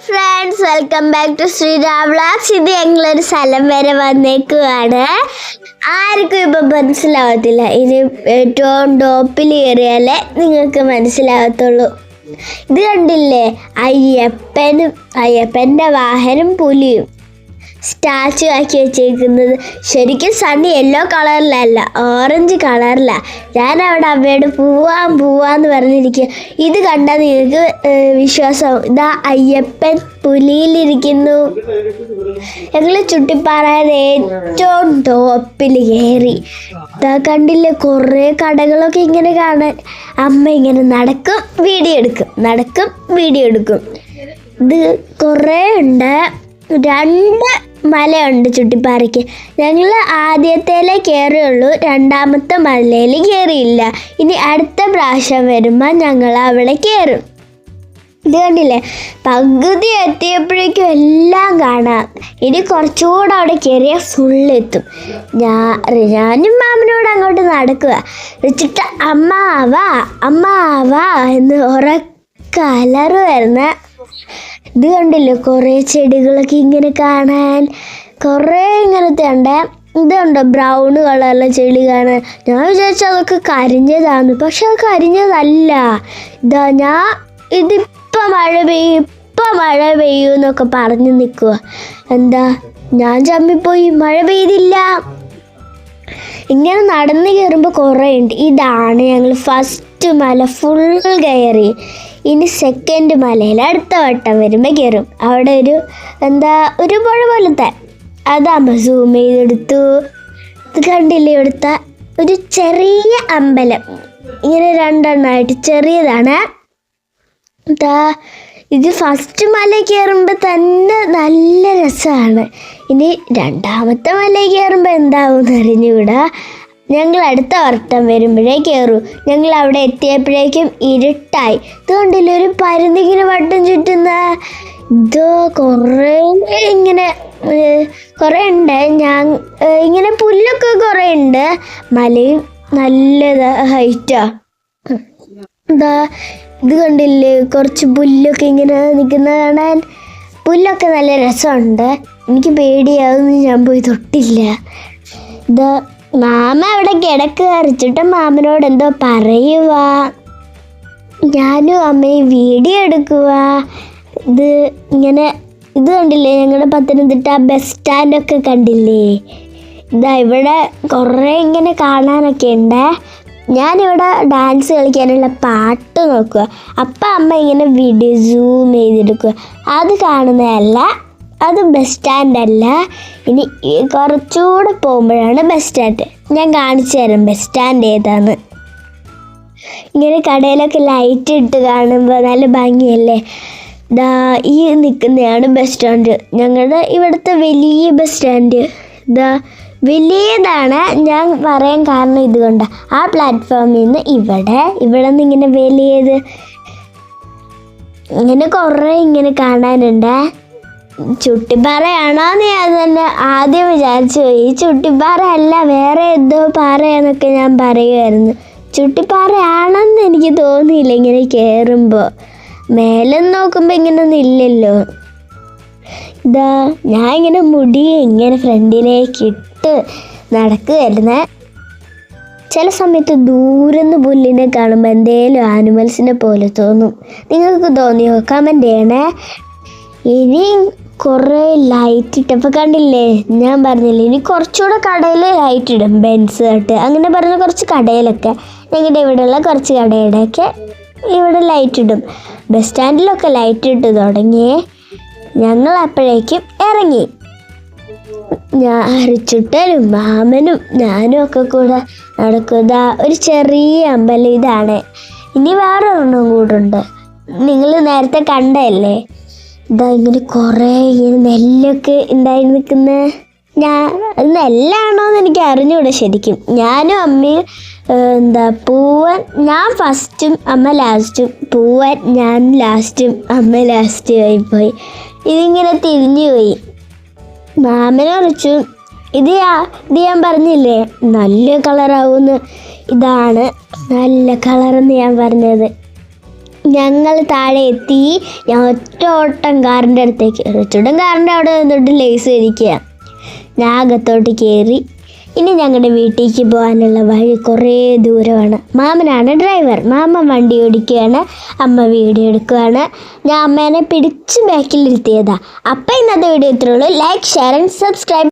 Friends, welcome back to Sriram vlogs. ഇത് ഞങ്ങളൊരു സ്ഥലം വരെ വന്നേക്കുവാണ്. ആർക്കും ഇപ്പം മനസ്സിലാവത്തില്ല. ഇനി ഏറ്റവും ടോപ്പിൽ കയറിയാലേ നിങ്ങൾക്ക് മനസ്സിലാകത്തുള്ളൂ. ഇത് കണ്ടില്ലേ, അയ്യപ്പൻ്റെ വാഹനം പുലിയും സ്റ്റാച്ചു ആക്കി വെച്ചേക്കുന്നത്. ശരിക്കും സണ്ണി യെല്ലോ കളറിലല്ല, ഓറഞ്ച് കളറിലാണ്. ഞാൻ അവിടെ അമ്മയോട് പോവാന്ന് പറഞ്ഞിരിക്കുക. ഇത് കണ്ടാൽ നിങ്ങൾക്ക് വിശ്വാസമാവും. ഇതാ അയ്യപ്പൻ പുലിയിലിരിക്കുന്നു. ഞങ്ങൾ ചുട്ടിപ്പാറയുടെ ഏറ്റവും ടോപ്പിൽ കയറി. ഇതാ കണ്ടില്ലേ, കുറേ കടകളൊക്കെ ഇങ്ങനെ കാണാൻ. അമ്മ ഇങ്ങനെ നടക്കും, വീഡിയോ എടുക്കും. ഇത് കുറേ ഉണ്ട്. 2 മലയുണ്ട് ചുട്ടിപ്പാറയ്ക്ക്. ഞങ്ങൾ ആദ്യത്തേലേ കയറിയുള്ളൂ, രണ്ടാമത്തെ മലയിൽ കയറിയില്ല. ഇനി അടുത്ത പ്രാവശ്യം വരുമ്പോൾ ഞങ്ങൾ അവിടെ കയറും. ഇത് കണ്ടില്ലേ, പകുതി എത്തിയപ്പോഴേക്കും എല്ലാം കാണാം. ഇനി കുറച്ചുകൂടെ അവിടെ കയറിയാൽ ഫുള്ളെത്തും. ഞാനും മാമനോട് അങ്ങോട്ട് നടക്കുക വെച്ചിട്ട് അമ്മാവാ എന്ന് ഉറക്കലറ് വരുന്ന. ഇത് കണ്ടില്ലേ, കുറേ ചെടികളൊക്കെ ഇങ്ങനെ കാണാൻ. കുറേ ഇങ്ങനത്തെ ഉണ്ട്. ഇതുണ്ടോ ബ്രൗൺ കളറിലെ ചെടി കാണാൻ. ഞാൻ വിചാരിച്ചു അതൊക്കെ കരിഞ്ഞതാണ്, പക്ഷെ അത് കരിഞ്ഞതല്ല. ഇതിപ്പോൾ മഴ പെയ്യും എന്നൊക്കെ പറഞ്ഞ് നിൽക്കുക. എന്താ, ഞാൻ ചമ്മിപ്പോയി, മഴ പെയ്തില്ല. ഇങ്ങനെ നടന്ന് കയറുമ്പോൾ കുറേ ഉണ്ട്. ഇതാണ് ഞങ്ങൾ ഫസ്റ്റ് മല ഫുൾ കയറി. ഇനി സെക്കൻഡ് മലയിൽ അടുത്ത വട്ടം വരുമ്പോൾ കയറും. അവിടെ ഒരു പുഴ പോലത്തെ, അതാകുമ്പോൾ സൂം ചെയ്തെടുത്തു. ഇത് കണ്ടില്ലേ, ഇവിടുത്ത ഒരു ചെറിയ അമ്പലം, ഇങ്ങനെ 2 എണ്ണമായിട്ട് ചെറിയതാണ്. ഇത് ഫസ്റ്റ് മല കയറുമ്പോൾ തന്നെ നല്ല രസമാണ്. ഇനി രണ്ടാമത്തെ മല കയറുമ്പോൾ എന്താവും എന്നറിഞ്ഞുകൂടാ. ഞങ്ങൾ അടുത്ത വട്ടം വരുമ്പോഴേ കയറൂ. ഞങ്ങൾ അവിടെ എത്തിയപ്പോഴേക്കും ഇരുട്ടായി. ഇതുകൊണ്ടില്ല, ഒരു പരുന്തിങ്ങനെ വട്ടം ചുറ്റുന്ന. കുറേ ഉണ്ട്. ഇങ്ങനെ പുല്ലൊക്കെ കുറേ ഉണ്ട്. മലയും നല്ല ഹൈറ്റാ. ഇത് കണ്ടില്ലേ, കുറച്ച് പുല്ലൊക്കെ ഇങ്ങനെ നിൽക്കുന്ന കാണാൻ. പുല്ലൊക്കെ നല്ല രസമുണ്ട്. എനിക്ക് പേടിയാവുന്നു, ഞാൻ പോയി തൊട്ടില്ല. മാമ അവിടെ കിടക്കുക അരച്ചിട്ട് മാമനോട് എന്തോ പറയുക. ഞാനും അമ്മയും വീഡിയോ എടുക്കുക. ഇത് കണ്ടില്ലേ, ഞങ്ങളുടെ പത്തനംതിട്ട ബസ് സ്റ്റാൻഡൊക്കെ കണ്ടില്ലേ. ഇവിടെ കുറേ ഇങ്ങനെ കാണാനൊക്കെ ഉണ്ട്. ഞാനിവിടെ ഡാൻസ് കളിക്കാനുള്ള പാട്ട് നോക്കുക. അപ്പം അമ്മ ഇങ്ങനെ വീഡിയോ സൂം ചെയ്തെടുക്കുക. അത് കാണുന്നതല്ല, അത് ബസ് സ്റ്റാൻഡല്ല. ഇനി കുറച്ചുകൂടെ പോകുമ്പോഴാണ് ബസ് സ്റ്റാൻഡ്. ഞാൻ കാണിച്ചു തരാം ബസ് സ്റ്റാൻഡ് ഏതാന്ന്. ഇങ്ങനെ കടയിലൊക്കെ ലൈറ്റ് ഇട്ട് കാണുമ്പോൾ നല്ല ഭംഗിയല്ലേ. ഈ നിൽക്കുന്നതാണ് ബസ് സ്റ്റാൻഡ്. ഞങ്ങളുടെ ഇവിടുത്തെ വലിയ ബസ് സ്റ്റാൻഡ്. വലിയതാണ്. ഞാൻ പറയാൻ കാരണം ഇതുകൊണ്ട്, ആ പ്ലാറ്റ്ഫോമിൽ നിന്ന് ഇവിടെ നിന്ന് ഇങ്ങനെ വലിയത് ഇങ്ങനെ കുറേ ഇങ്ങനെ കാണാനുണ്ട്. ചുട്ടിപ്പാറയാണോന്ന് ഞാൻ തന്നെ ആദ്യം വിചാരിച്ചു പോയി. ചുട്ടിപ്പാറ അല്ല, വേറെ എന്തോ പാറയാന്നൊക്കെ ഞാൻ പറയുമായിരുന്നു. ചുട്ടിപ്പാറയാണെന്ന് എനിക്ക് തോന്നിയില്ല. ഇങ്ങനെ കയറുമ്പോൾ മേലെ നോക്കുമ്പോൾ ഇങ്ങനൊന്നും ഇല്ലല്ലോ. ഞാൻ ഇങ്ങനെ മുടി ഇങ്ങനെ ഫ്രണ്ടിലേക്ക് ഇട്ട് നടക്കുകയായിരുന്നേ. ചില സമയത്ത് ദൂരെന്ന് പുല്ലിനെ കാണുമ്പോൾ എന്തേലും ആനിമൽസിനെ പോലെ തോന്നും. നിങ്ങൾക്ക് തോന്നിയോ? കമൻറ്റ് ചെയ്യണേ. ഇനി കുറേ ലൈറ്റ് ഇട്ടപ്പോൾ കണ്ടില്ലേ, ഞാൻ പറഞ്ഞില്ലേ, ഇനി കുറച്ചുകൂടെ കടയിൽ ലൈറ്റ് ഇടും. ബെൻസ് തൊട്ട് അങ്ങനെ പറഞ്ഞ കുറച്ച് കടയിലൊക്കെ, ഞങ്ങളുടെ ഇവിടെയുള്ള കുറച്ച് കടയുടെയൊക്കെ ഇവിടെ ലൈറ്റ് ഇടും. ബസ് സ്റ്റാൻഡിലൊക്കെ ലൈറ്റ് ഇട്ട് തുടങ്ങിയേ. ഞങ്ങൾ അപ്പോഴേക്കും ഇറങ്ങി. ഹരിച്ചുട്ടനും മാമനും ഞാനും ഒക്കെ കൂടെ നടക്കുക. ഒരു ചെറിയ അമ്പലം ഇതാണ്. ഇനി വേറെ ഒരെണ്ണം കൂടുണ്ട്, നിങ്ങൾ നേരത്തെ കണ്ടല്ലേ. ഇങ്ങനെ കുറേ ഇങ്ങനെ നെല്ലൊക്കെ ഉണ്ടായി നിൽക്കുന്ന. നെല്ലാണോന്ന് എനിക്ക് അറിഞ്ഞൂടെ ശരിക്കും. ഞാനും അമ്മയും പൂവൻ ഞാൻ ഫസ്റ്റും അമ്മ ലാസ്റ്റും, പൂവൻ ഞാൻ ലാസ്റ്റും അമ്മ ലാസ്റ്റും ആയിപ്പോയി. ഇതിങ്ങനെ തിരിഞ്ഞു പോയി. മാമനെ കുറിച്ചു ഇത് ഞാൻ പറഞ്ഞില്ലേ നല്ല കളറാവുമെന്ന്. ഇതാണ് നല്ല കളറെന്ന് ഞാൻ പറഞ്ഞത്. ഞങ്ങൾ താഴെ എത്തി. ഞാൻ ഒറ്റ ഓട്ടം കാറിൻ്റെ അടുത്തേക്ക്, റിച്ചുടൻ കാറിൻ്റെ അവിടെ നിന്നിട്ട് ലേസ് ഇരിക്കുക. ഞാൻ അകത്തോട്ട് കയറി. ഇനി ഞങ്ങളുടെ വീട്ടിലേക്ക് പോകാനുള്ള വഴി കുറേ ദൂരമാണ്. മാമനാണ് ഡ്രൈവർ. മാമൻ വണ്ടി ഓടിക്കുകയാണ്, അമ്മ വീഡിയോ എടുക്കുകയാണ്. ഞാൻ അമ്മേനെ പിടിച്ച് ബാക്കിലിരുത്തിയതാണ്. അപ്പം ഇന്നത്തെ വീഡിയോ ഇത്രയുള്ളൂ. Like, share and subscribe.